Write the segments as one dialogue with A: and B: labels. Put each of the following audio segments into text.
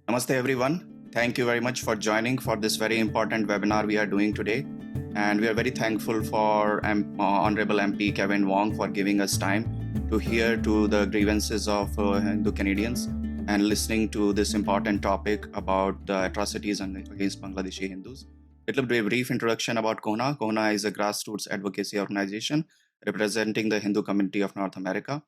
A: Namaste everyone. Thank you very much for joining for this very important webinar we are doing today. And we are very thankful for Honorable MP Kevin Vuong for giving us time to hear to the grievances of Hindu Canadians and listening to this important topic about the atrocities against Bangladeshi Hindus. It will be a brief introduction about CoHNA. CoHNA is a grassroots advocacy organization representing the Hindu community of North America.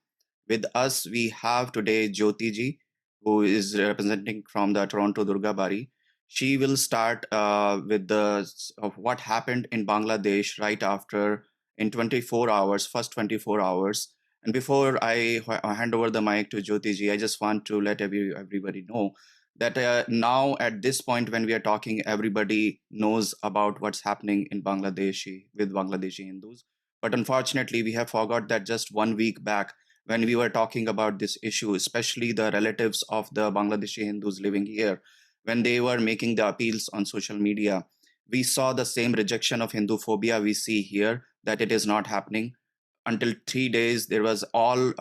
A: With us, we have today Jyoti ji, who is representing from the Toronto Durga Bari. She will start with of what happened in Bangladesh right after in 24 hours, first 24 hours. And before I hand over the mic to Jyoti ji, I just want to let everybody know that now at this point when we are talking, everybody knows about what's happening in Bangladesh with Bangladeshi Hindus. But unfortunately, we have forgot that just 1 week back, when we were talking about this issue, especially the relatives of the Bangladeshi Hindus living here, when they were making the appeals on social media, we saw the same rejection of Hindu phobia we see here, that it is not happening. Until 3 days, there was all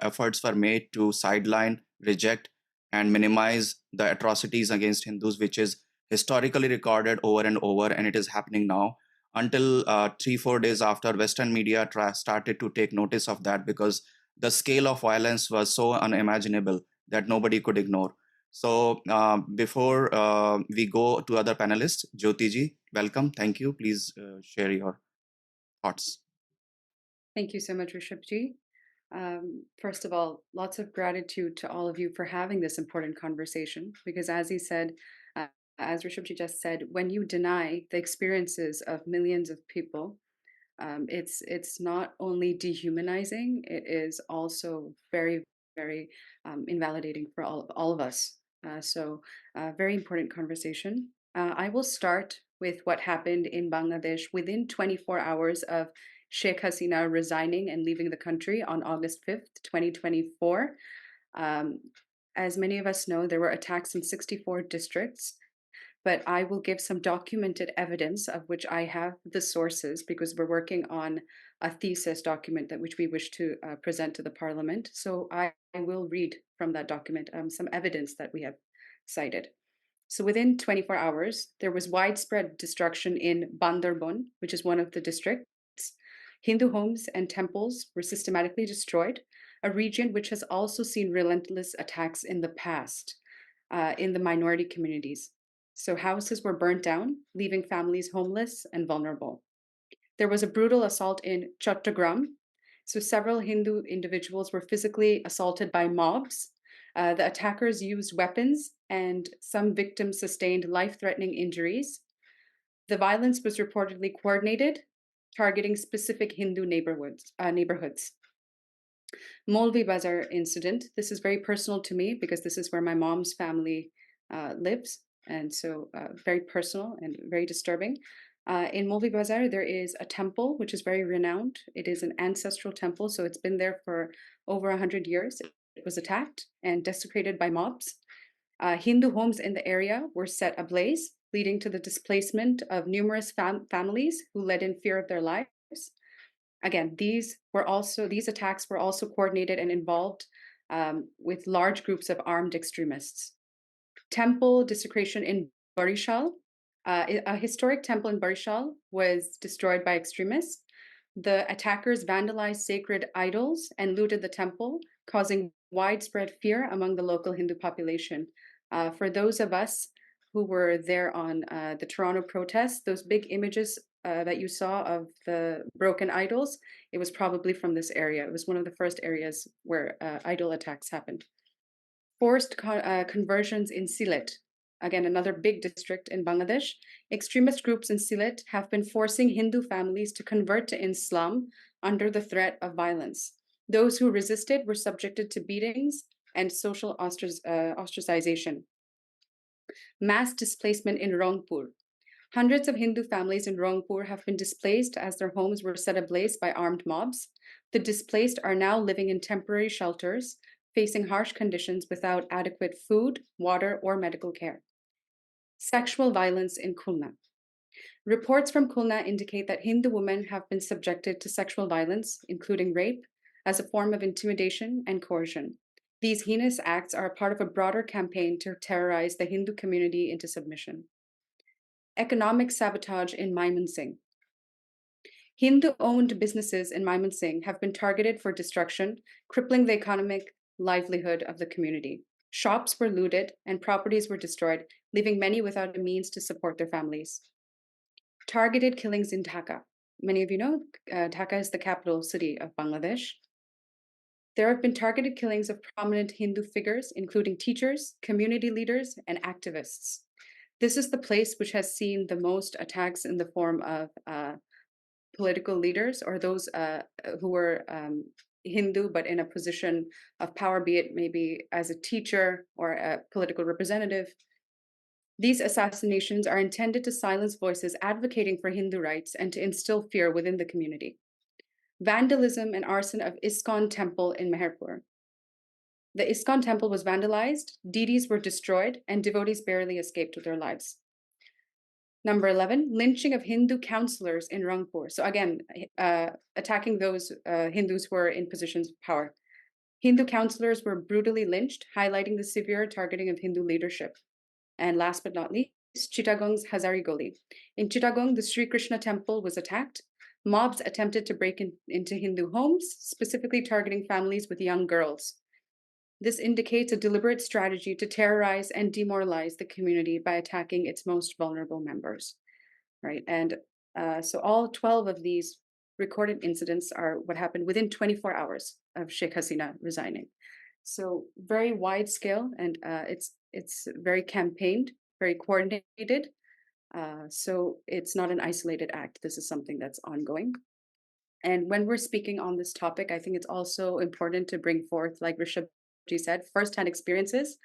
A: efforts were made to sideline, reject, and minimize the atrocities against Hindus, which is historically recorded over and over, and it is happening now. Until 3-4 days after, Western media started to take notice of that because the scale of violence was so unimaginable that nobody could ignore. So before we go to other panelists, Jyoti ji, welcome. Thank you. Please share your thoughts.
B: Thank you so much, Rishabhji. First of all, lots of gratitude to all of you for having this important conversation, because as he said, as Rishabhji just said, when you deny the experiences of millions of people, it's not only dehumanizing, it is also very, very invalidating for all of us. So very important conversation. I will start with what happened in Bangladesh within 24 hours of Sheikh Hasina resigning and leaving the country on August 5th, 2024. As many of us know, there were attacks in 64 districts, but I will give some documented evidence of which I have the sources because we're working on a thesis document which we wish to present to the Parliament. So I will read from that document some evidence that we have cited. So within 24 hours, there was widespread destruction in Bandarbon, which is one of the districts. Hindu homes and temples were systematically destroyed, a region which has also seen relentless attacks in the past in the minority communities. So houses were burnt down, leaving families homeless and vulnerable. There was a brutal assault in Chattogram. So several Hindu individuals were physically assaulted by mobs. The attackers used weapons and some victims sustained life-threatening injuries. The violence was reportedly coordinated, targeting specific Hindu neighborhoods. Molvi Bazar incident. This is very personal to me because this is where my mom's family lives. And so very personal and very disturbing. In Molvi Bazar, there is a temple which is very renowned. It is an ancestral temple, so it's been there for over 100 years. It was attacked and desecrated by mobs. Hindu homes in the area were set ablaze, leading to the displacement of numerous families who led in fear of their lives. Again, these attacks were also coordinated and involved with large groups of armed extremists. Temple desecration in Barishal. A historic temple in Barishal was destroyed by extremists. The attackers vandalized sacred idols and looted the temple, causing widespread fear among the local Hindu population. For those of us who were there on the Toronto protests, those big images that you saw of the broken idols, it was probably from this area. It was one of the first areas where idol attacks happened. Forced conversions in Sylhet, again, another big district in Bangladesh. Extremist groups in Sylhet have been forcing Hindu families to convert to Islam under the threat of violence. Those who resisted were subjected to beatings and social ostracization. Mass displacement in Rangpur. Hundreds of Hindu families in Rangpur have been displaced as their homes were set ablaze by armed mobs. The displaced are now living in temporary shelters, facing harsh conditions without adequate food, water, or medical care. Sexual violence in Khulna. Reports from Khulna indicate that Hindu women have been subjected to sexual violence, including rape, as a form of intimidation and coercion. These heinous acts are a part of a broader campaign to terrorize the Hindu community into submission. Economic sabotage in Mymensingh. Hindu-owned businesses in Mymensingh have been targeted for destruction, crippling the economic livelihood of the community. Shops were looted and properties were destroyed, leaving many without a means to support their families. Targeted killings in Dhaka. Many of you know, Dhaka is the capital city of Bangladesh. There have been targeted killings of prominent Hindu figures, including teachers, community leaders, and activists. This is the place which has seen the most attacks in the form of political leaders or those who were Hindu but in a position of power, be it maybe as a teacher or a political representative. These assassinations are intended to silence voices advocating for Hindu rights and to instill fear within the community. Vandalism and arson of ISKCON temple in Meherpur. The ISKCON temple was vandalized, deities were destroyed, and devotees barely escaped with their lives. Number 11, lynching of Hindu counselors in Rangpur. So again, attacking those Hindus who are in positions of power. Hindu counselors were brutally lynched, highlighting the severe targeting of Hindu leadership. And last but not least, Chittagong's Hazari Goli. In Chittagong, the Sri Krishna temple was attacked. Mobs attempted to break into Hindu homes, specifically targeting families with young girls. This indicates a deliberate strategy to terrorize and demoralize the community by attacking its most vulnerable members, right? And so all 12 of these recorded incidents are what happened within 24 hours of Sheikh Hasina resigning. So very wide scale, and it's very campaigned, very coordinated. So it's not an isolated act. This is something that's ongoing. And when we're speaking on this topic, I think it's also important to bring forth, like Rishabh said, firsthand experiences.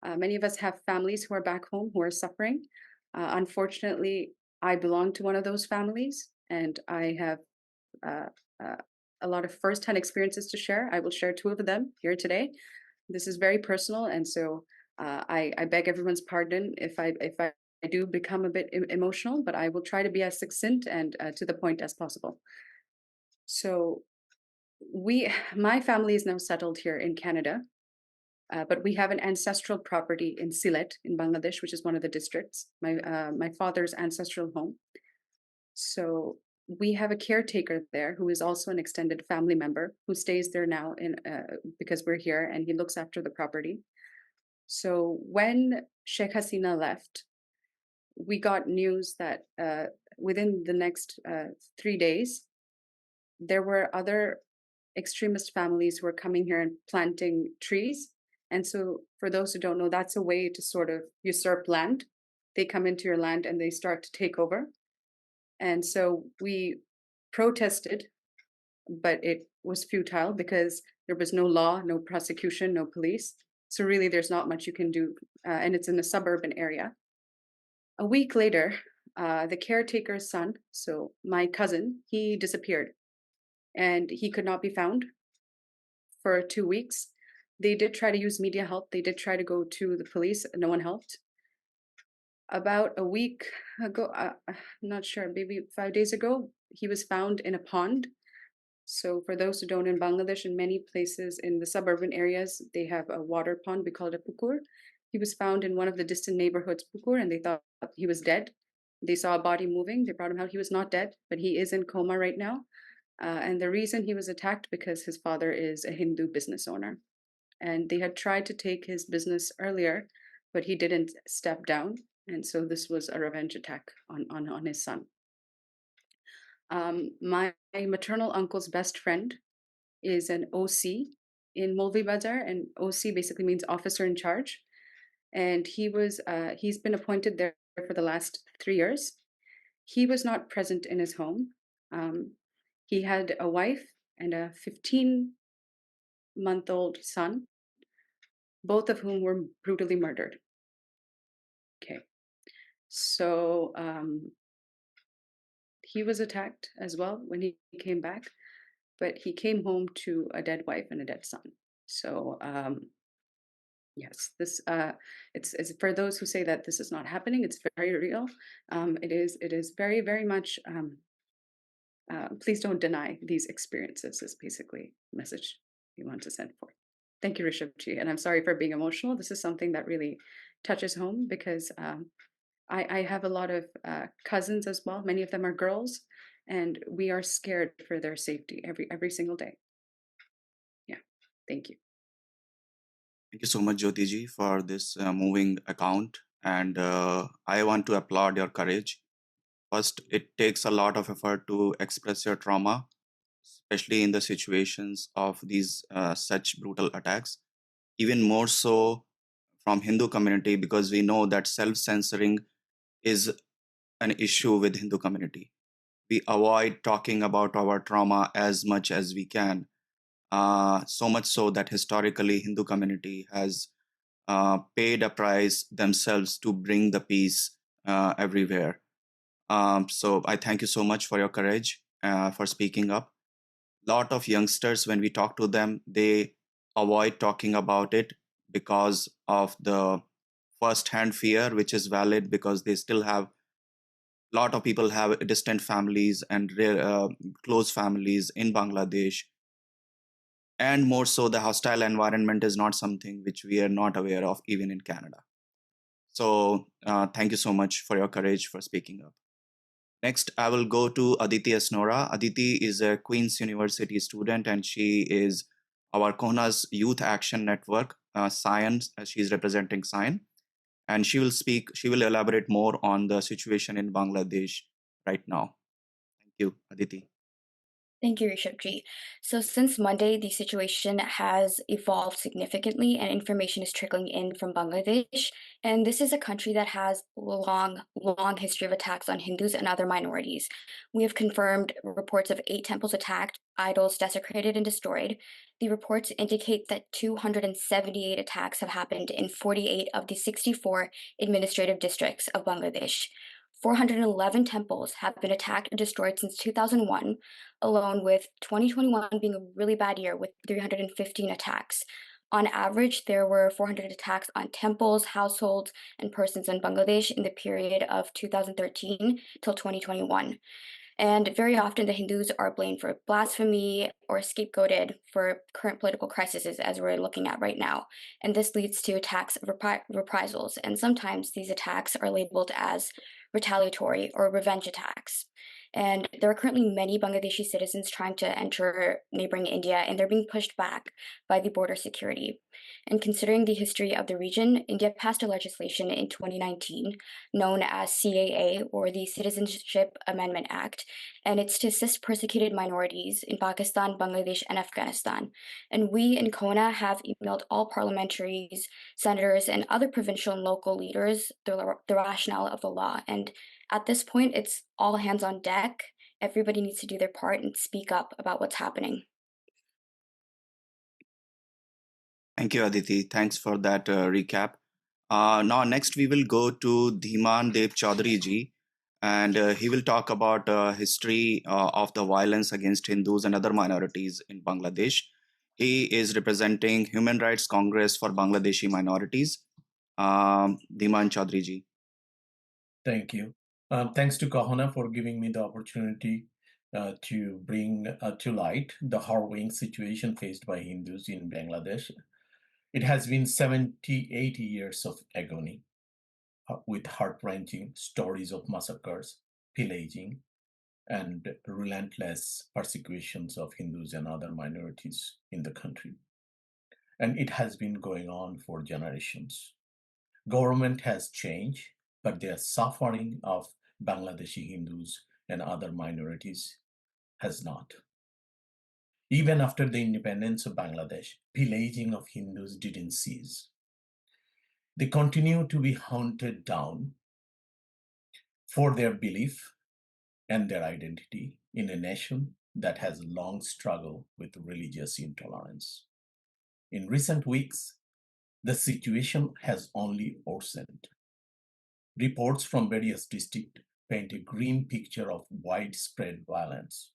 B: Many of us have families who are back home who are suffering. Unfortunately, I belong to one of those families, and I have uh, uh, a lot of firsthand experiences to share. I will share two of them here today. This is very personal, and so I beg everyone's pardon if I do become a bit emotional, but I will try to be as succinct and to the point as possible. So my family is now settled here in Canada, but we have an ancestral property in Sylhet in Bangladesh, which is one of the districts, my father's ancestral home. So we have a caretaker there who is also an extended family member who stays there now because we're here, and he looks after the property. So when Sheikh Hasina left, we got news that within the next 3 days, there were other extremist families who are coming here and planting trees. And so, for those who don't know, that's a way to sort of usurp land. They come into your land and they start to take over. And so we protested, but it was futile because there was no law, no prosecution, no police. So really, there's not much you can do, and it's in a suburban area. A week later, the caretaker's son, so my cousin, he disappeared, and he could not be found for 2 weeks. They did try to use media help. They did try to go to the police. No one helped. About a week ago, I'm not sure, maybe 5 days ago, he was found in a pond. So for those who don't, in Bangladesh, in many places in the suburban areas, they have a water pond. We call it a pukur. He was found in one of the distant neighborhoods, pukur, and they thought he was dead. They saw a body moving. They brought him out. He was not dead, but he is in coma right now. And the reason he was attacked because his father is a Hindu business owner. And they had tried to take his business earlier, but he didn't step down. And so this was a revenge attack on his son. My maternal uncle's best friend is an OC in Bazar, and OC basically means officer in charge. And he's been appointed there for the last 3 years. He was not present in his home. He had a wife and a 15-month-old son, both of whom were brutally murdered. Okay, so he was attacked as well when he came back, but he came home to a dead wife and a dead son. So yes, this it's for those who say that this is not happening. It's very real. It is very very much. Please don't deny these experiences. Is basically the message we want to send forth. Thank you, Rishabji. And I'm sorry for being emotional. This is something that really touches home because I have a lot of cousins as well. Many of them are girls, and we are scared for their safety every single day. Yeah. Thank you.
A: Thank you so much, Jyoti ji, for this moving account. And I want to applaud your courage. First, it takes a lot of effort to express your trauma, especially in the situations of these such brutal attacks. Even more so from Hindu community, because we know that self-censoring is an issue with Hindu community. We avoid talking about our trauma as much as we can. So much so that historically Hindu community has paid a price themselves to bring the peace everywhere. So I thank you so much for your courage, for speaking up. Lot of youngsters, when we talk to them, they avoid talking about it because of the first-hand fear, which is valid because they still have lot of people have distant families and close families in Bangladesh. And more so, the hostile environment is not something which we are not aware of even in Canada. So thank you so much for your courage for speaking up. Next, I will go to Aditi Asnora. Aditi is a Queen's University student, and she is our CoHNA's Youth Action Network, Science. She is representing Science, and she will elaborate more on the situation in Bangladesh right now. Thank you, Aditi.
C: Thank you, Rishabji. So since Monday, the situation has evolved significantly and information is trickling in from Bangladesh. And this is a country that has long history of attacks on Hindus and other minorities. We have confirmed reports of 8 temples attacked, idols desecrated and destroyed. The reports indicate that 278 attacks have happened in 48 of the 64 administrative districts of Bangladesh. 411 temples have been attacked and destroyed since 2001, alone with 2021 being a really bad year with 315 attacks. On average, there were 400 attacks on temples, households, and persons in Bangladesh in the period of 2013 till 2021. And very often the Hindus are blamed for blasphemy or scapegoated for current political crises as we're looking at right now. And this leads to attacks of reprisals. And sometimes these attacks are labeled as retaliatory or revenge attacks. And there are currently many Bangladeshi citizens trying to enter neighboring India, and they're being pushed back by the border security. And considering the history of the region, India passed a legislation in 2019 known as CAA, or the Citizenship Amendment Act, and it's to assist persecuted minorities in Pakistan, Bangladesh, and Afghanistan. And we in CoHNA have emailed all parliamentaries, senators, and other provincial and local leaders the rationale of the law. And at this point, it's all hands on deck. Everybody needs to do their part and speak up about what's happening.
A: Thank you, Aditi. Thanks for that recap. Now, next we will go to Dhiman Dev Chaudhary ji, and he will talk about history of the violence against Hindus and other minorities in Bangladesh. He is representing Human Rights Congress for Bangladeshi Minorities. Dhiman Chaudhary ji.
D: Thank you. Thanks to CoHNA for giving me the opportunity to bring to light the harrowing situation faced by Hindus in Bangladesh. It has been 78 years of agony with heart-wrenching stories of massacres, pillaging, and relentless persecutions of Hindus and other minorities in the country. And it has been going on for generations. Government has changed, but the suffering of Bangladeshi Hindus and other minorities has not. Even after the independence of Bangladesh, pillaging of Hindus didn't cease. They continue to be hunted down for their belief and their identity in a nation that has long struggled with religious intolerance. In recent weeks, the situation has only worsened. Reports from various districts paint a grim picture of widespread violence,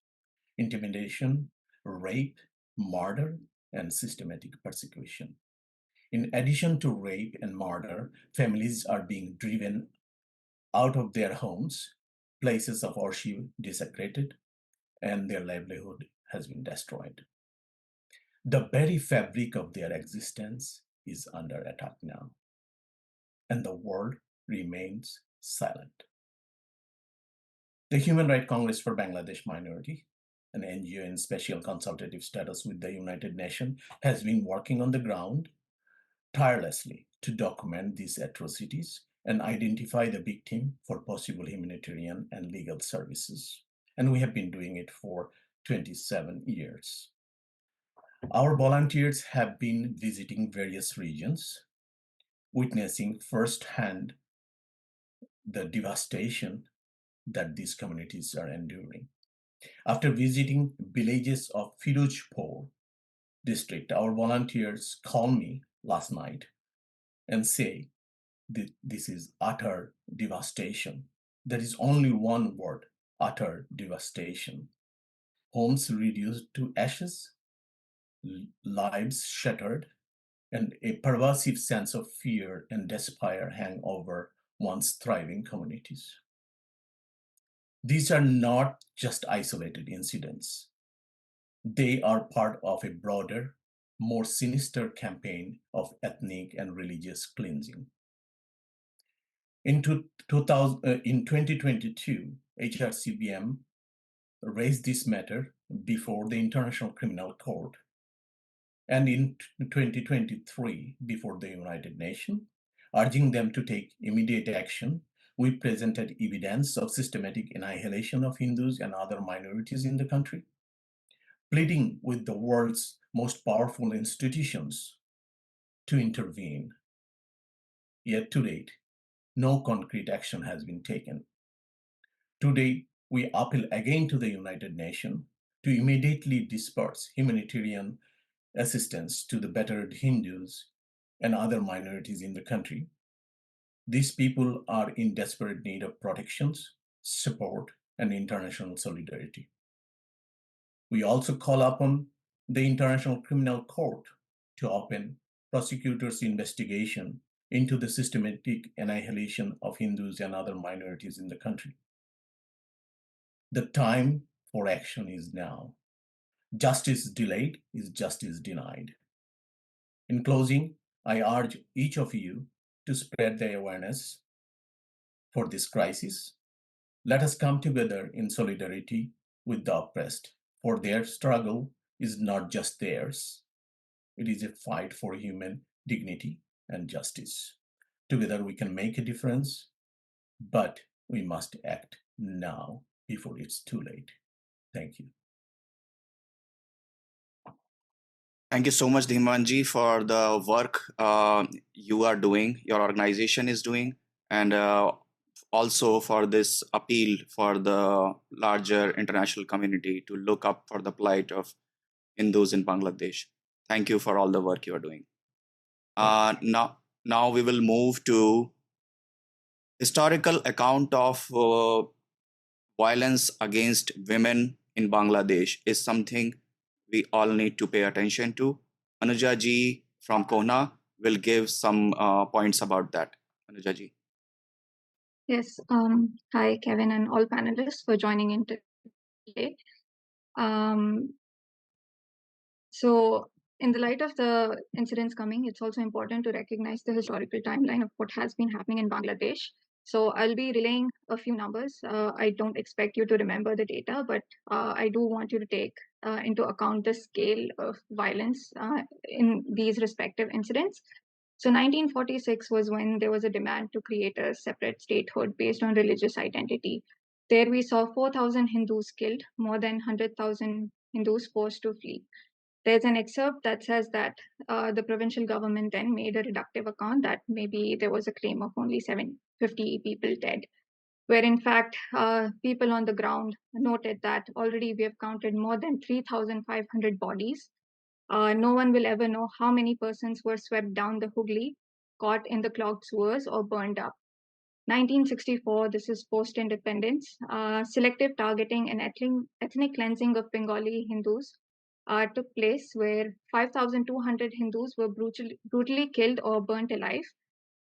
D: intimidation, rape, murder, and systematic persecution. In addition to rape and murder, families are being driven out of their homes, places of worship desecrated, and their livelihood has been destroyed. The very fabric of their existence is under attack now, and the world remains silent. The Human Rights Congress for Bangladesh Minority, an NGO in special consultative status with the United Nations, has been working on the ground tirelessly to document these atrocities and identify the victim for possible humanitarian and legal services. And we have been doing it for 27 years. Our volunteers have been visiting various regions, witnessing firsthand the devastation that these communities are enduring. After visiting villages of Firozpur district, our volunteers called me last night and say this is utter devastation. There is only one word, utter devastation. Homes reduced to ashes, lives shattered, and a pervasive sense of fear and despair hang over once thriving communities. These are not just isolated incidents. They are part of a broader, more sinister campaign of ethnic and religious cleansing. In 2022, HRCBM raised this matter before the International Criminal Court, and in 2023 before the United Nations, urging them to take immediate action. We presented evidence of systematic annihilation of Hindus and other minorities in the country, pleading with the world's most powerful institutions to intervene. Yet to date, no concrete action has been taken. Today, we appeal again to the United Nations to immediately disperse humanitarian assistance to the battered Hindus and other minorities in the country. These people are in desperate need of protections, support, and international solidarity. We also call upon the International Criminal Court to open prosecutors' investigation into the systematic annihilation of Hindus and other minorities in the country. The time for action is now. Justice delayed is justice denied. In closing, I urge each of you to spread the awareness for this crisis. Let us come together in solidarity with the oppressed, for their struggle is not just theirs. It is a fight for human dignity and justice. Together we can make a difference, but we must act now before it's too late. Thank you.
A: Thank you so much, Dhimanji, for the work you are doing, your organization is doing, and also for this appeal for the larger international community to look up for the plight of Hindus in Bangladesh. Thank you for all the work you are doing. Now we will move to historical account of violence against women in Bangladesh is something we all need to pay attention to. Anuja ji from CoHNA will give some points about that. Anuja ji.
E: Yes. Hi, Kevin, and all panelists for joining in today. So, in the light of the incidents coming, it's also important to recognize the historical timeline of what has been happening in Bangladesh. So, I'll be relaying a few numbers. I don't expect you to remember the data, but I do want you to take into account the scale of violence in these respective incidents. So 1946 was when there was a demand to create a separate statehood based on religious identity. There we saw 4,000 Hindus killed, more than 100,000 Hindus forced to flee. There's an excerpt that says that the provincial government then made a reductive account that maybe there was a claim of only 750 people dead, where in fact people on the ground noted that already we have counted more than 3,500 bodies. No one will ever know how many persons were swept down the Hooghly, caught in the clogged sewers, or burned up. 1964, this is post-independence, selective targeting and ethnic cleansing of Bengali Hindus took place, where 5,200 Hindus were brutally killed or burnt alive,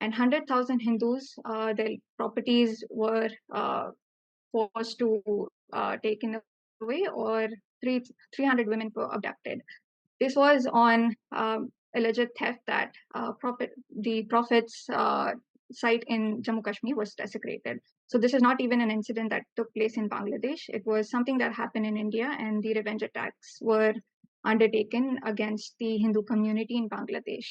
E: and 100,000 Hindus, their properties were forced to taken away, or 300 women were abducted. This was on alleged theft that the Prophet's site in Jammu Kashmir was desecrated. So this is not even an incident that took place in Bangladesh. It was something that happened in India, and the revenge attacks were undertaken against the Hindu community in Bangladesh.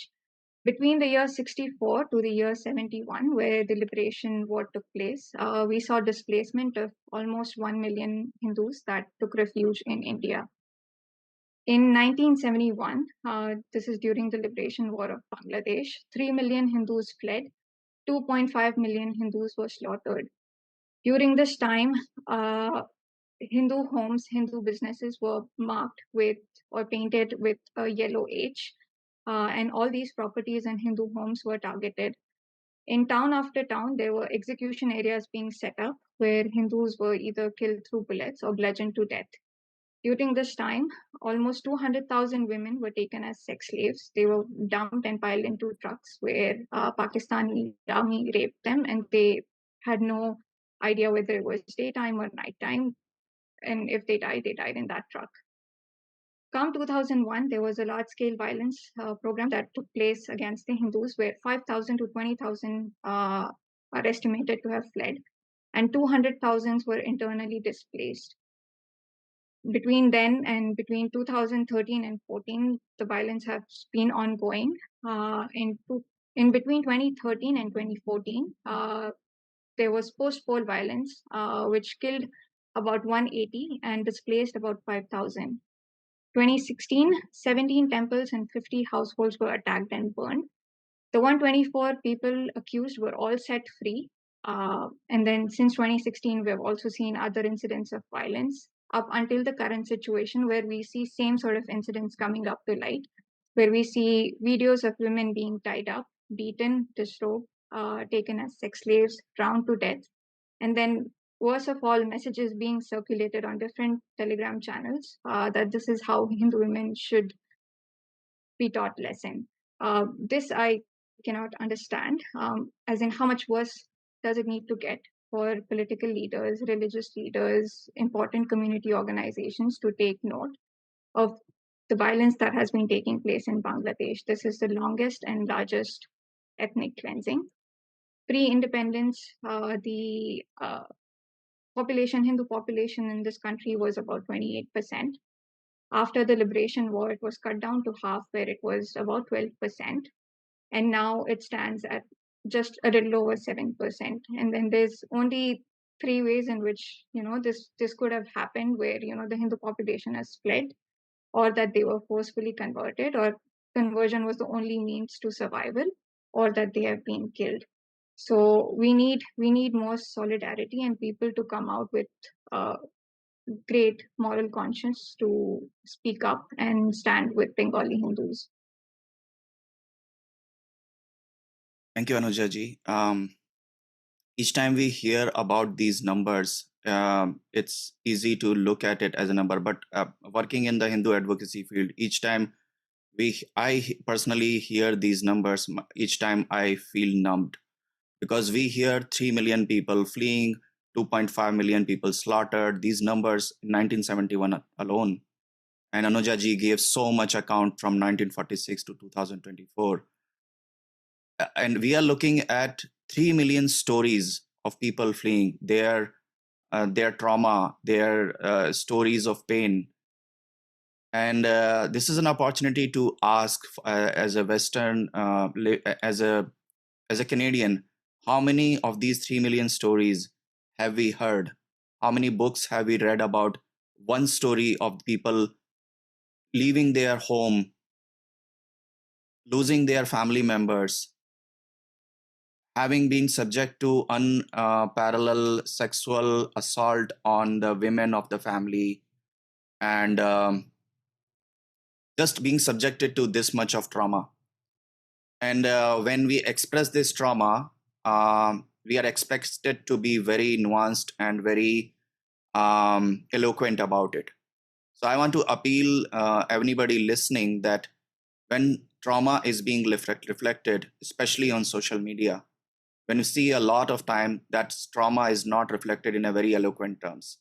E: Between the year 64 to the year 71, where the liberation war took place, we saw displacement of almost 1 million Hindus that took refuge in India. In 1971, this is during the liberation war of Bangladesh, 3 million Hindus fled, 2.5 million Hindus were slaughtered. During this time, Hindu homes, Hindu businesses were marked with or painted with a yellow H, and all these properties and Hindu homes were targeted. In town after town, there were execution areas being set up where Hindus were either killed through bullets or bludgeoned to death. During this time, almost 200,000 women were taken as sex slaves. They were dumped and piled into trucks where Pakistani army raped them, and they had no idea whether it was daytime or nighttime. And if they died in that truck. Come 2001, there was a large-scale violence program that took place against the Hindus, where 5,000 to 20,000 are estimated to have fled, and 200,000 were internally displaced. Between then and between 2013 and 14, the violence has been ongoing. In between 2013 and 2014, there was post-poll violence, which killed about 180 and displaced about 5,000. 2016, 17 temples and 50 households were attacked and burned. The 124 people accused were all set free. And then since 2016, we've also seen other incidents of violence up until the current situation where we see same sort of incidents coming up to light, where we see videos of women being tied up, beaten, disrobed, taken as sex slaves, drowned to death. And then worst of all, messages being circulated on different Telegram channels that this is how Hindu women should be taught lesson. This I cannot understand, as in how much worse does it need to get for political leaders, religious leaders, important community organizations to take note of the violence that has been taking place in Bangladesh. This is the longest and largest ethnic cleansing. Pre-independence, the Hindu population in this country was about 28%. After the liberation war, it was cut down to half, where it was about 12%. And now it stands at just a little over 7%. And then there's only 3 ways in which, this could have happened, where, the Hindu population has fled, or that they were forcefully converted, or conversion was the only means to survival, or that they have been killed. So we need more solidarity and people to come out with great moral conscience to speak up and stand with Bengali Hindus.
A: Thank you, Anuja ji. Each time we hear about these numbers, it's easy to look at it as a number. But working in the Hindu advocacy field, each time I personally hear these numbers, each time I feel numbed. Because we hear 3 million people fleeing, 2.5 million people slaughtered, these numbers in 1971 alone. And Anuja ji gave so much account from 1946 to 2024. And we are looking at 3 million stories of people fleeing, their trauma, their stories of pain. And this is an opportunity to ask, as a Western, as a Canadian, how many of these 3 million stories have we heard? How many books have we read about one story of people leaving their home, losing their family members, having been subject to unparalleled sexual assault on the women of the family, and just being subjected to this much of trauma. And when we express this trauma, we are expected to be very nuanced and very eloquent about it. So I want to appeal anybody listening that when trauma is being reflected, especially on social media, when you see a lot of time that trauma is not reflected in a very eloquent terms.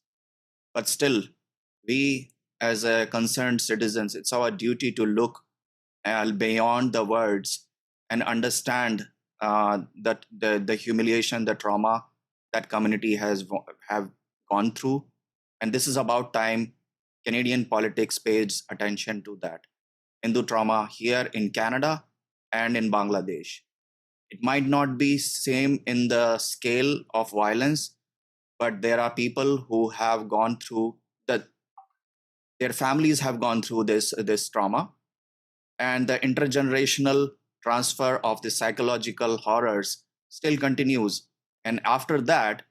A: But still, we as a concerned citizens, it's our duty to look beyond the words and understand that the humiliation, the trauma that community have gone through. And this is about time Canadian politics pays attention to that Hindu trauma here in Canada and in Bangladesh. It might not be same in the scale of violence, but there are people who have gone through that. Their families have gone through this trauma, and the intergenerational transfer of the psychological horrors still continues. And after that,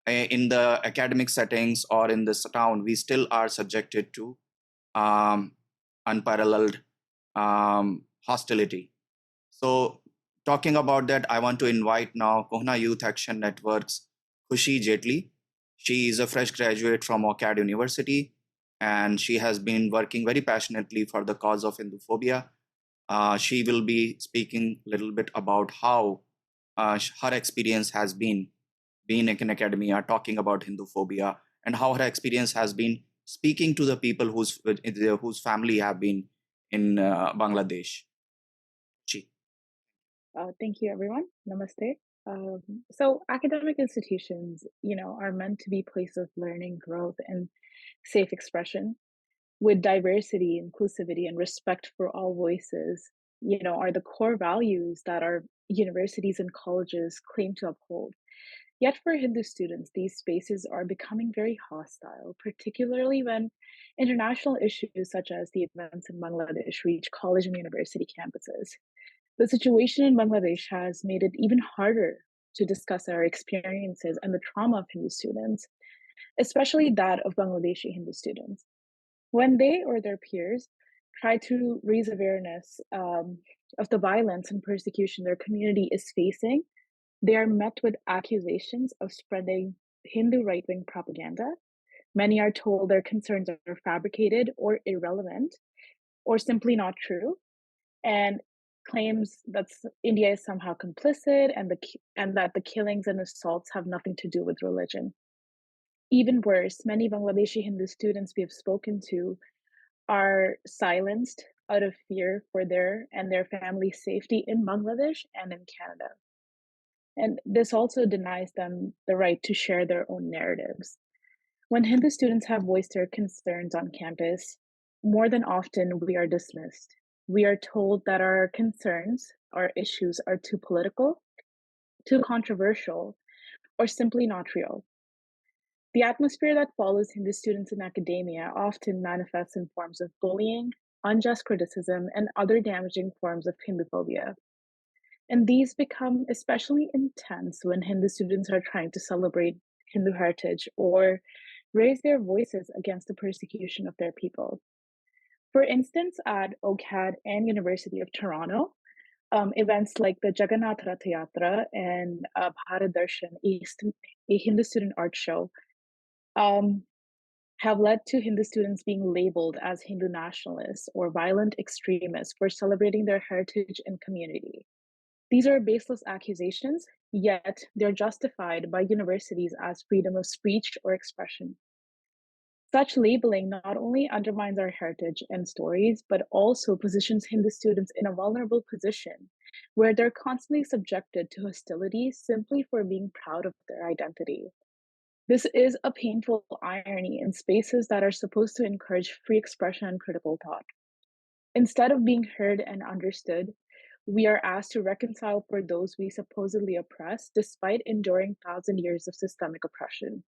A: in the academic settings or in this town, we still are subjected to um, unparalleled hostility. So, talking about that, I want to invite now CoHNA Youth Action Network's Khushi Jetli. She is a fresh graduate from OCAD University, and she has been working very passionately for the cause of Hinduphobia. She will be speaking a little bit about how her experience has been being in academia, talking about Hinduphobia, and how her experience has been speaking to the people whose family have been in Bangladesh. She.
F: Thank you, everyone. Namaste. So academic institutions, are meant to be places of learning, growth, and safe expression with diversity, inclusivity, and respect for all voices, are the core values that our universities and colleges claim to uphold. Yet for Hindu students, these spaces are becoming very hostile, particularly when international issues such as the events in Bangladesh reach college and university campuses. The situation in Bangladesh has made it even harder to discuss our experiences and the trauma of Hindu students, especially that of Bangladeshi Hindu students. When they or their peers try to raise awareness of the violence and persecution their community is facing, they are met with accusations of spreading Hindu right wing propaganda. Many are told their concerns are fabricated or irrelevant or simply not true, and claims that India is somehow complicit and that the killings and assaults have nothing to do with religion. Even worse, many Bangladeshi Hindu students we have spoken to are silenced out of fear for their and their family's safety in Bangladesh and in Canada. And this also denies them the right to share their own narratives. When Hindu students have voiced their concerns on campus, more than often we are dismissed. We are told that our concerns, our issues are too political, too controversial, or simply not real. The atmosphere that follows Hindu students in academia often manifests in forms of bullying, unjust criticism, and other damaging forms of Hinduphobia. And these become especially intense when Hindu students are trying to celebrate Hindu heritage or raise their voices against the persecution of their people. For instance, at OCAD and University of Toronto, events like the Jagannath Rath Yatra and Bharat Darshan, a Hindu student art show, have led to Hindu students being labeled as Hindu nationalists or violent extremists for celebrating their heritage and community. These are baseless accusations, yet they're justified by universities as freedom of speech or expression. Such labeling not only undermines our heritage and stories, but also positions Hindu students in a vulnerable position where they're constantly subjected to hostility simply for being proud of their identity. This is a painful irony in spaces that are supposed to encourage free expression and critical thought. Instead of being heard and understood, we are asked to reconcile for those we supposedly oppress despite enduring 1,000 years of systemic oppression.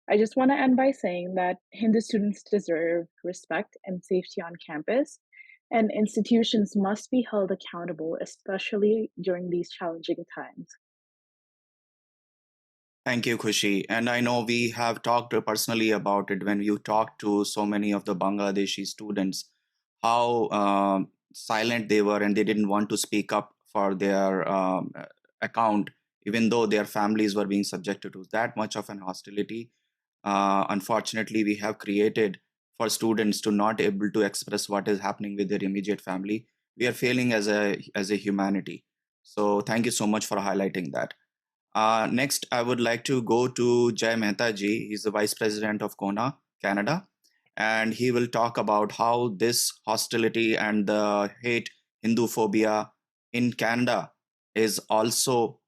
F: I just want to end by saying that Hindu students deserve respect and safety on campus, and institutions must be held accountable, especially during these challenging times.
A: Thank you, Khushi. And I know we have talked personally about it when you talked to so many of the Bangladeshi students, how silent they were and they didn't want to speak up for their account, even though their families were being subjected to that much of an hostility. Unfortunately, we have created for students to not able to express what is happening with their immediate family. We are failing as a humanity. So thank you so much for highlighting that. Next, I would like to go to Jay Mehta ji. He's the Vice President of CoHNA Canada. and he will talk about how this hostility and the hate, Hindu phobia in Canada is also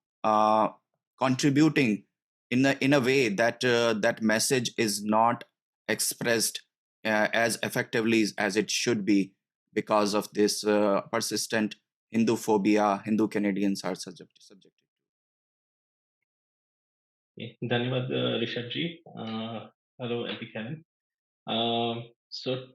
A: contributing in a way that that message is not expressed as effectively as it should be because of this persistent Hindu phobia Hindu Canadians are subjected.
G: धन्यवाद ऋषभ जी. Hello, MP Kevin. So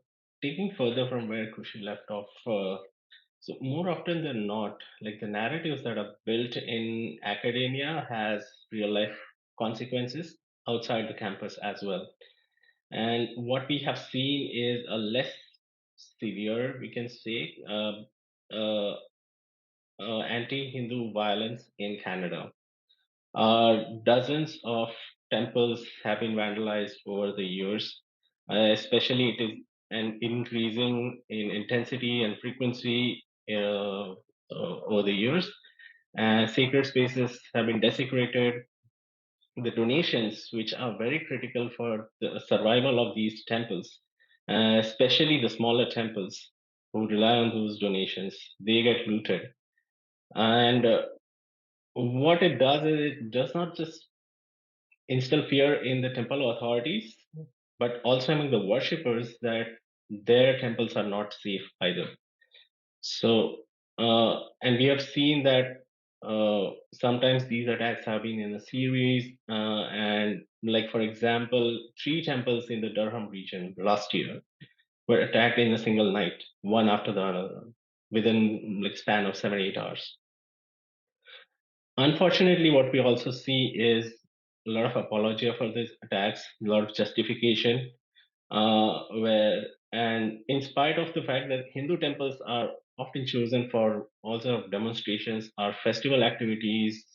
G: taking further from where Kushi left off, so more often than not, like the narratives that are built in academia has real life consequences outside the campus as well. And what we have seen is a less severe, we can say, uh, anti-Hindu violence in Canada. Dozens of temples have been vandalized over the years, especially it is an increasing in intensity and frequency over the years. Sacred spaces have been desecrated. The donations, which are very critical for the survival of these temples, especially the smaller temples who rely on those donations, they get looted. And what it does is it does not just instill fear in the temple authorities, but also among the worshippers that their temples are not safe either. So, and we have seen that sometimes these attacks have been in a series, and like for example, 3 temples in the Durham region last year were attacked in a single night, one after the other, within like span of 7-8 hours. Unfortunately, what we also see is a lot of apologia for these attacks, a lot of justification, where and in spite of the fact that Hindu temples are often chosen for all sort of demonstrations, our festival activities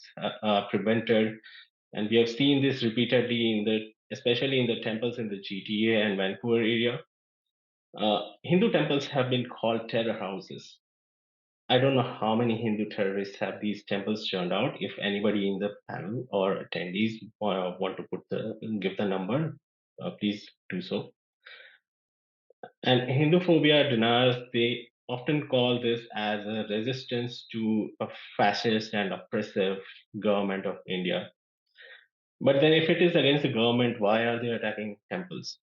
G: are prevented, and we have seen this repeatedly in the, especially in the temples in the GTA and Vancouver area. Hindu temples have been called terror houses. I don't know how many Hindu terrorists have these temples churned out. If anybody in the panel or attendees want to give the number, please do so. And Hindu phobia deniers, they often call this as a resistance to a fascist and oppressive government of India. But then if it is against the government, why are they attacking temples?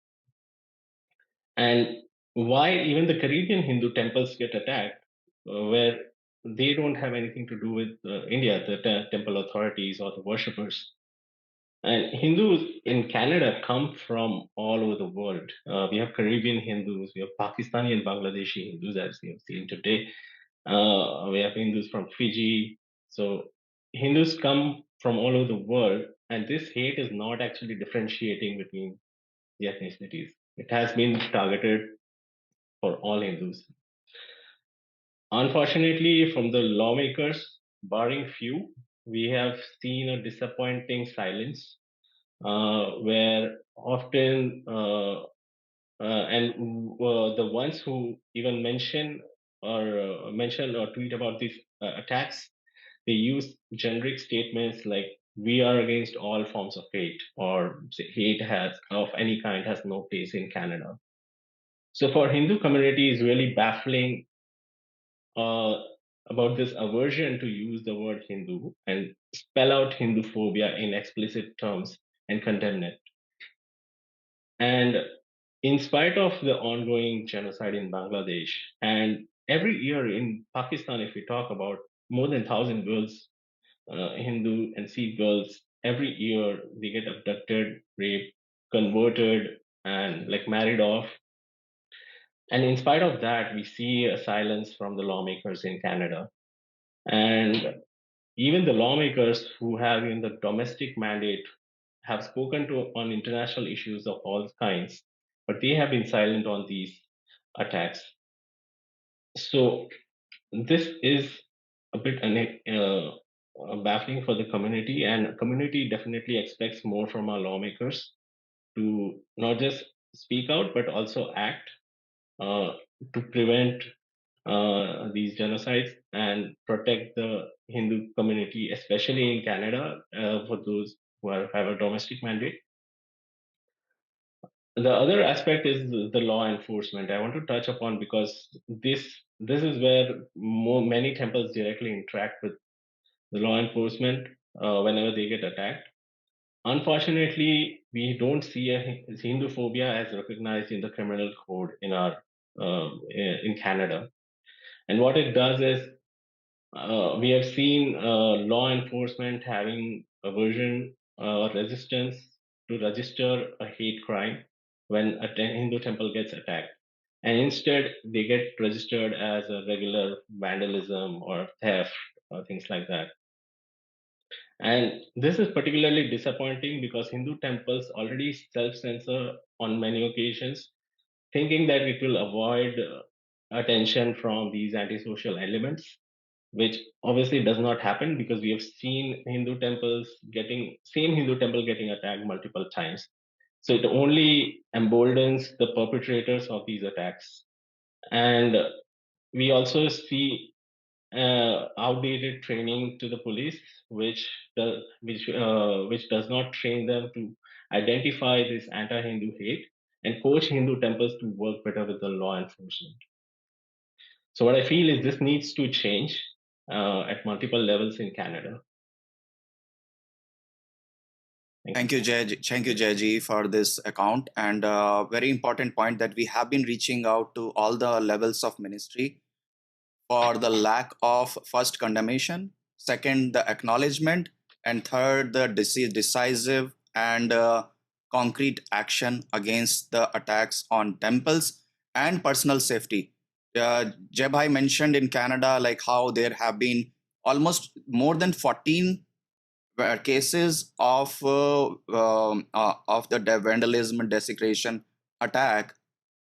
G: And why even the Caribbean Hindu temples get attacked, where they don't have anything to do with India, the temple authorities or the worshippers. And Hindus in Canada come from all over the world. We have Caribbean Hindus, we have Pakistani and Bangladeshi Hindus, as we have seen today. We have Hindus from Fiji. So Hindus come from all over the world, and this hate is not actually differentiating between the ethnicities. It has been targeted for all Hindus. Unfortunately, from the lawmakers, barring few, we have seen a disappointing silence, where often the ones who even mention or tweet about these attacks, they use generic statements like "we are against all forms of hate" or say, "hate has of any kind has no place in Canada." So for Hindu community, is really baffling about this aversion to use the word Hindu and spell out Hindu phobia in explicit terms and condemn it. And in spite of the ongoing genocide in Bangladesh, and every year in Pakistan, if we talk about more than 1,000 girls, Hindu and Sikh girls, every year they get abducted, raped, converted, and like married off. And in spite of that, we see a silence from the lawmakers in Canada. And even the lawmakers who have in the domestic mandate have spoken to on international issues of all kinds, but they have been silent on these attacks. So this is a bit baffling for the community, and community definitely expects more from our lawmakers to not just speak out but also act to prevent these genocides and protect the Hindu community, especially in Canada, for those who have a domestic mandate. The other aspect is the law enforcement. I want to touch upon because this is where many temples directly interact with the law enforcement whenever they get attacked. Unfortunately, we don't see Hindu phobia as recognized in the criminal code in Canada. And what it does is we have seen law enforcement having aversion or resistance to register a hate crime when a Hindu temple gets attacked. And instead, they get registered as a regular vandalism or theft or things like that. And this is particularly disappointing because Hindu temples already self censor on many occasions, thinking that it will avoid attention from these antisocial elements, which obviously does not happen because we have seen same Hindu temple getting attacked multiple times. So it only emboldens the perpetrators of these attacks. And we also see outdated training to the police, which does not train them to identify this anti-Hindu hate and coach Hindu temples to work better with the law enforcement. So what I feel is this needs to change at multiple levels in Canada.
A: Thank you, Jayji, for this account. And very important point that we have been reaching out to all the levels of ministry for the lack of first condemnation, second the acknowledgement, and third the decisive and concrete action against the attacks on temples and personal safety. Jebhai mentioned in Canada like how there have been almost more than 14 cases of the vandalism and desecration attack,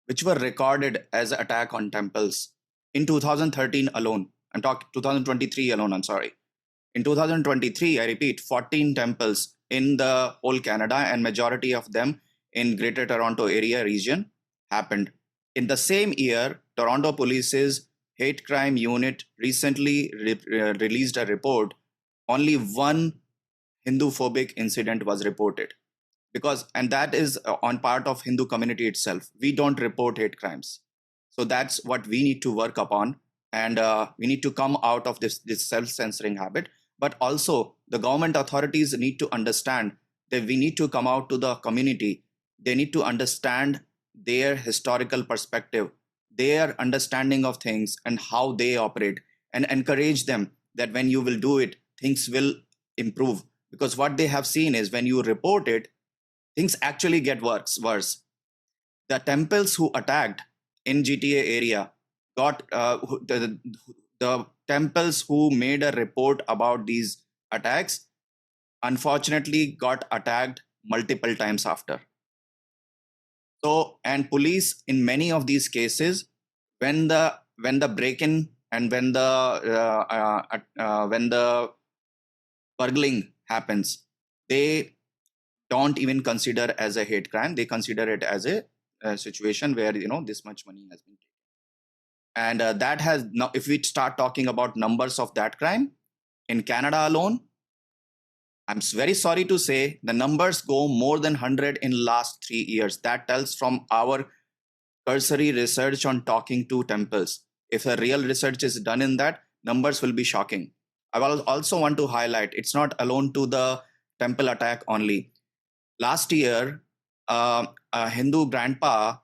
A: which were recorded as attack on temples in 2013 alone. I'm talking 2023 alone. I'm sorry. In 2023, I repeat, 14 temples in the whole Canada, and majority of them in Greater Toronto Area region happened. In the same year, Toronto Police's hate crime unit recently released a report. Only one Hindu-phobic incident was reported, and that is on part of Hindu community itself. We don't report hate crimes. So that's what we need to work upon, and we need to come out of this self-censoring habit. But also the government authorities need to understand that we need to come out to the community. They need to understand their historical perspective, their understanding of things and how they operate, and encourage them that when you will do it, things will improve. Because what they have seen is when you report it, things actually get worse. The temples who attacked in GTA area got the temples who made a report about these attacks unfortunately got attacked multiple times after. So, and police in many of these cases, when the break-in and when the burgling happens, they don't even consider as a hate crime. They consider it as a situation where this much money has been taken, and that has now. If we start talking about numbers of that crime in Canada alone, I'm very sorry to say the numbers go more than 100 in last 3 years. That tells from our cursory research on talking to temples. If a real research is done in that, numbers will be shocking. I will also want to highlight it's not alone to the temple attack only. Last year, a Hindu grandpa,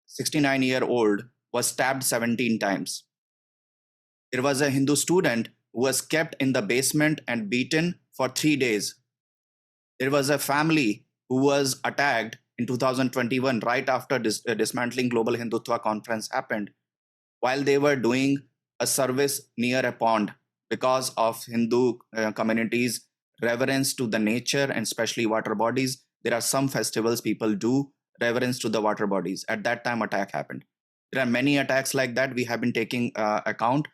A: 69-year-old, was stabbed 17 times. There was a Hindu student who was kept in the basement and beaten for 3 days. There was a family who was attacked in 2021, right after dismantling Global Hindutva Conference happened, while they were doing a service near a pond because of Hindu communities' reverence to the nature and especially water bodies. There are some festivals people do reverence to the water bodies. At that time, attack happened. There are many attacks like that we have been taking account.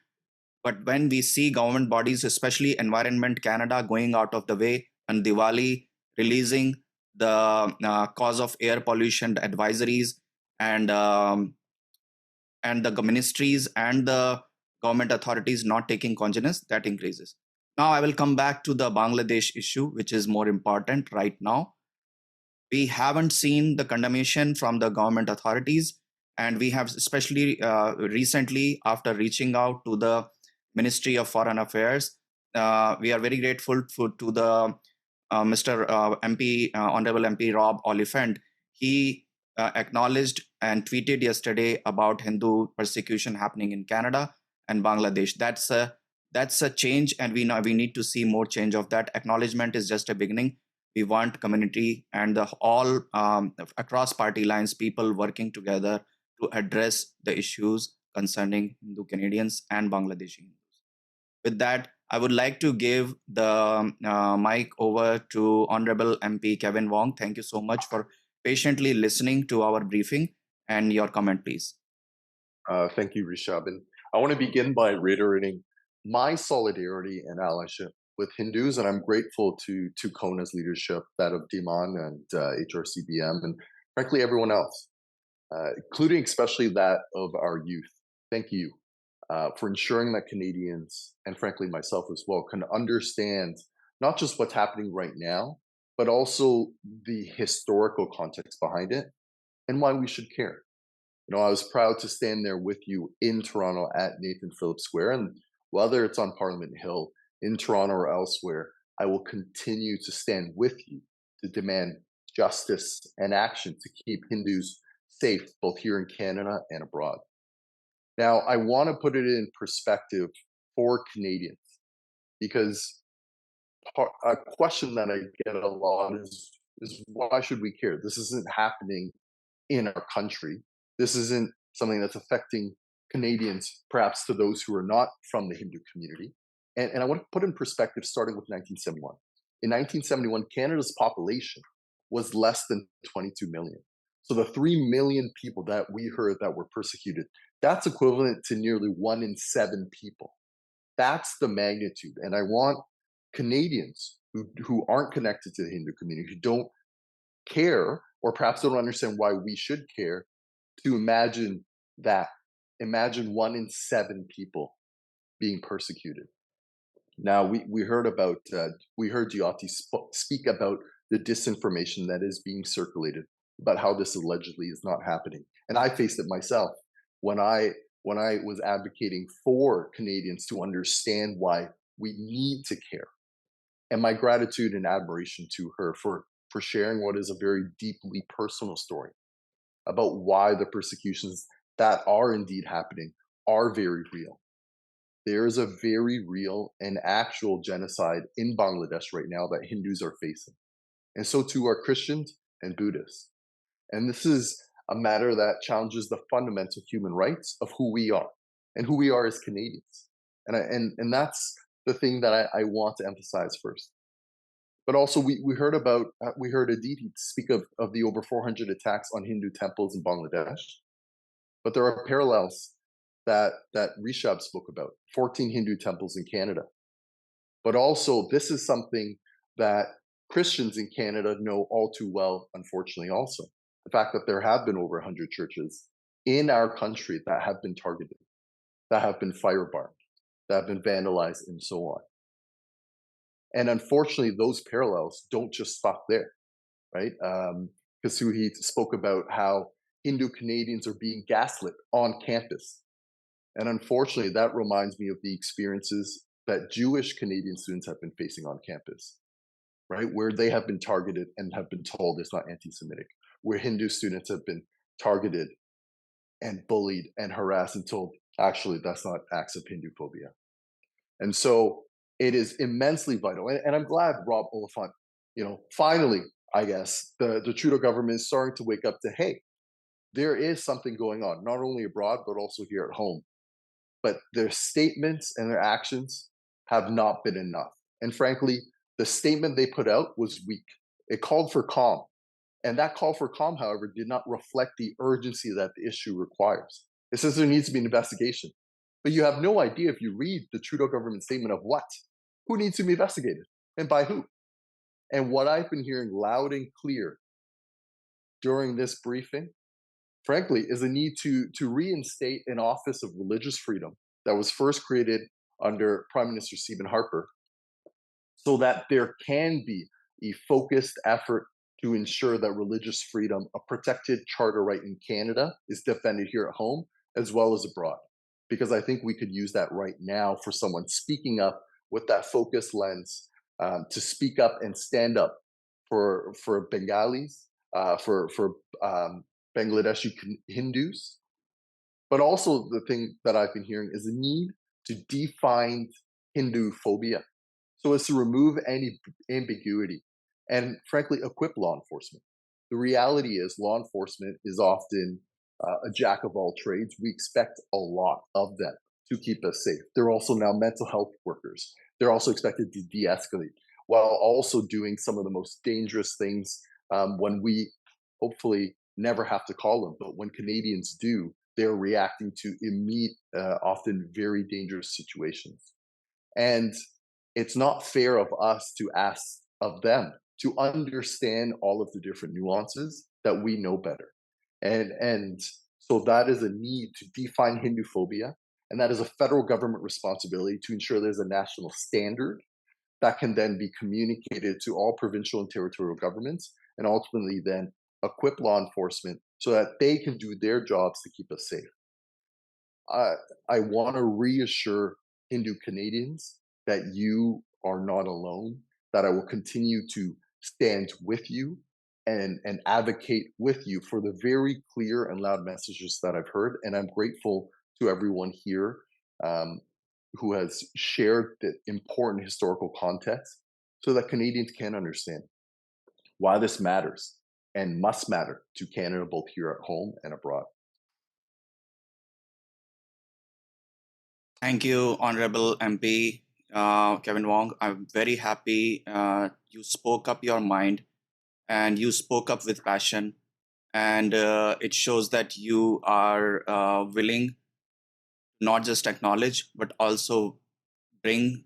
A: But when we see government bodies, especially Environment Canada, going out of the way on Diwali, releasing the cause of air pollution advisories, and the ministries and the government authorities not taking cognizance, that increases. Now I will come back to the Bangladesh issue, which is more important right now. We haven't seen the condemnation from the government authorities. And we have, especially recently, after reaching out to the Ministry of Foreign Affairs, we are very grateful to the Mr. MP, Honorable MP Rob Oliphant. He acknowledged and tweeted yesterday about Hindu persecution happening in Canada and Bangladesh. That's a change, and we need to see more change of that. Acknowledgement is just a beginning. We want community and all across party lines, people working together to address the issues concerning Hindu Canadians and Bangladeshi Hindus. With that, I would like to give the mic over to Honorable MP Kevin Vuong. Thank you so much for patiently listening to our briefing, and your comment, please.
H: Thank you, Rishabh. And I want to begin by reiterating my solidarity and allyship with Hindus, and I'm grateful to CoHNA's leadership, that of Diman and HRCBM, and frankly everyone else, including especially that of our youth. Thank you for ensuring that Canadians, and frankly myself as well, can understand not just what's happening right now, but also the historical context behind it and why we should care. I was proud to stand there with you in Toronto at Nathan Phillips Square, and whether it's on Parliament Hill, in Toronto or elsewhere, I will continue to stand with you to demand justice and action to keep Hindus safe, both here in Canada and abroad. Now, I want to put it in perspective for Canadians, because a question that I get a lot is why should we care? This isn't happening in our country. This isn't something that's affecting Canadians, perhaps to those who are not from the Hindu community. And I want to put in perspective, starting with 1971. In 1971, Canada's population was less than 22 million. So the 3 million people that we heard that were persecuted, that's equivalent to nearly 1 in 7 people. That's the magnitude. And I want Canadians who aren't connected to the Hindu community, who don't care, or perhaps don't understand why we should care, to imagine that. Imagine 1 in 7 people being persecuted. Now, we heard Jyoti speak about the disinformation that is being circulated about how this allegedly is not happening. And I faced it myself when I was advocating for Canadians to understand why we need to care. And my gratitude and admiration to her for sharing what is a very deeply personal story about why the persecutions that are indeed happening are very real. There is a very real and actual genocide in Bangladesh right now that Hindus are facing. And so too are Christians and Buddhists. And this is a matter that challenges the fundamental human rights of who we are and who we are as Canadians. And that's the thing that I want to emphasize first. But also, we heard Aditi speak of the over 400 attacks on Hindu temples in Bangladesh. But there are parallels that Rishabh spoke about, 14 Hindu temples in Canada. But also, this is something that Christians in Canada know all too well, unfortunately, also. The fact that there have been over 100 churches in our country that have been targeted, that have been firebombed, that have been vandalized, and so on. And unfortunately, those parallels don't just stop there, right? Kasuhi spoke about how Hindu Canadians are being gaslit on campus. And unfortunately, that reminds me of the experiences that Jewish Canadian students have been facing on campus, right? Where they have been targeted and have been told it's not anti-Semitic, where Hindu students have been targeted and bullied and harassed and told, actually, that's not acts of Hindu phobia. And so it is immensely vital. And I'm glad Rob Oliphant, finally, I guess, the Trudeau government is starting to wake up to, hey, there is something going on, not only abroad, but also here at home. But their statements and their actions have not been enough. And frankly, the statement they put out was weak. It called for calm. And that call for calm, however, did not reflect the urgency that the issue requires. It says there needs to be an investigation. But you have no idea if you read the Trudeau government statement of what, who needs to be investigated, and by who. And what I've been hearing loud and clear during this briefing, frankly, is a need to reinstate an Office of Religious Freedom that was first created under Prime Minister Stephen Harper, so that there can be a focused effort to ensure that religious freedom, a protected charter right in Canada, is defended here at home as well as abroad. Because I think we could use that right now for someone speaking up with that focus lens, to speak up and stand up for Bengalis, for Bangladeshi Hindus. But also the thing that I've been hearing is the need to define Hindu phobia so as to remove any ambiguity and frankly equip law enforcement. The reality is law enforcement is often a jack of all trades. We expect a lot of them to keep us safe. They're also now mental health workers. They're also expected to de-escalate while also doing some of the most dangerous things when we hopefully never have to call them. But when Canadians do, they're reacting to often very dangerous situations. And it's not fair of us to ask of them to understand all of the different nuances that we know better. And so that is a need to define Hindu phobia, and that is a federal government responsibility to ensure there's a national standard that can then be communicated to all provincial and territorial governments, and ultimately then equip law enforcement so that they can do their jobs to keep us safe. I want to reassure Hindu Canadians that you are not alone, that I will continue to stand with you and advocate with you for the very clear and loud messages that I've heard. And I'm grateful to everyone here who has shared the important historical context so that Canadians can understand why this matters and must matter to Canada, both here at home and abroad.
A: Thank you, Honorable MP Kevin Vuong. I'm very happy you spoke up your mind and you spoke up with passion. And it shows that you are willing not just acknowledge, but also bring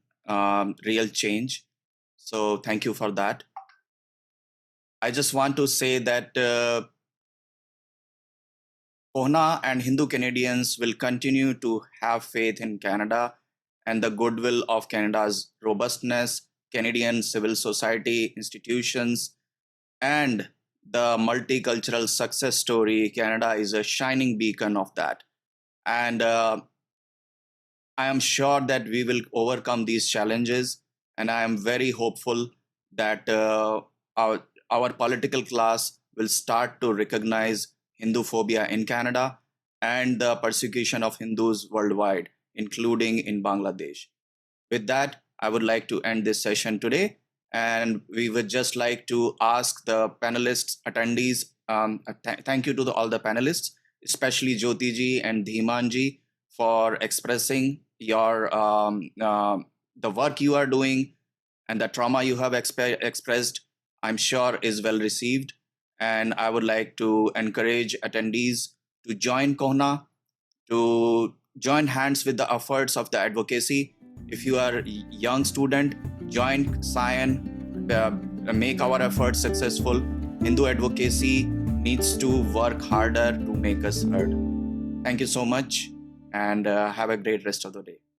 A: real change. So thank you for that. I just want to say that CoHNA and Hindu Canadians will continue to have faith in Canada and the goodwill of Canada's robustness, Canadian civil society institutions, and the multicultural success story. Canada is a shining beacon of that. And I am sure that we will overcome these challenges. And I am very hopeful that our political class will start to recognize Hindu phobia in Canada and the persecution of Hindus worldwide, including in Bangladesh. With that, I would like to end this session today. And we would just like to ask the panelists, attendees, thank you to all the panelists, especially Jyoti ji and Dhiman ji, for expressing your the work you are doing and the trauma you have expressed, I'm sure is well received. And I would like to encourage attendees to join CoHNA, to join hands with the efforts of the advocacy. If you are a young student, join SCIAN, make our efforts successful. Hindu advocacy needs to work harder to make us heard. Thank you so much, and have a great rest of the day.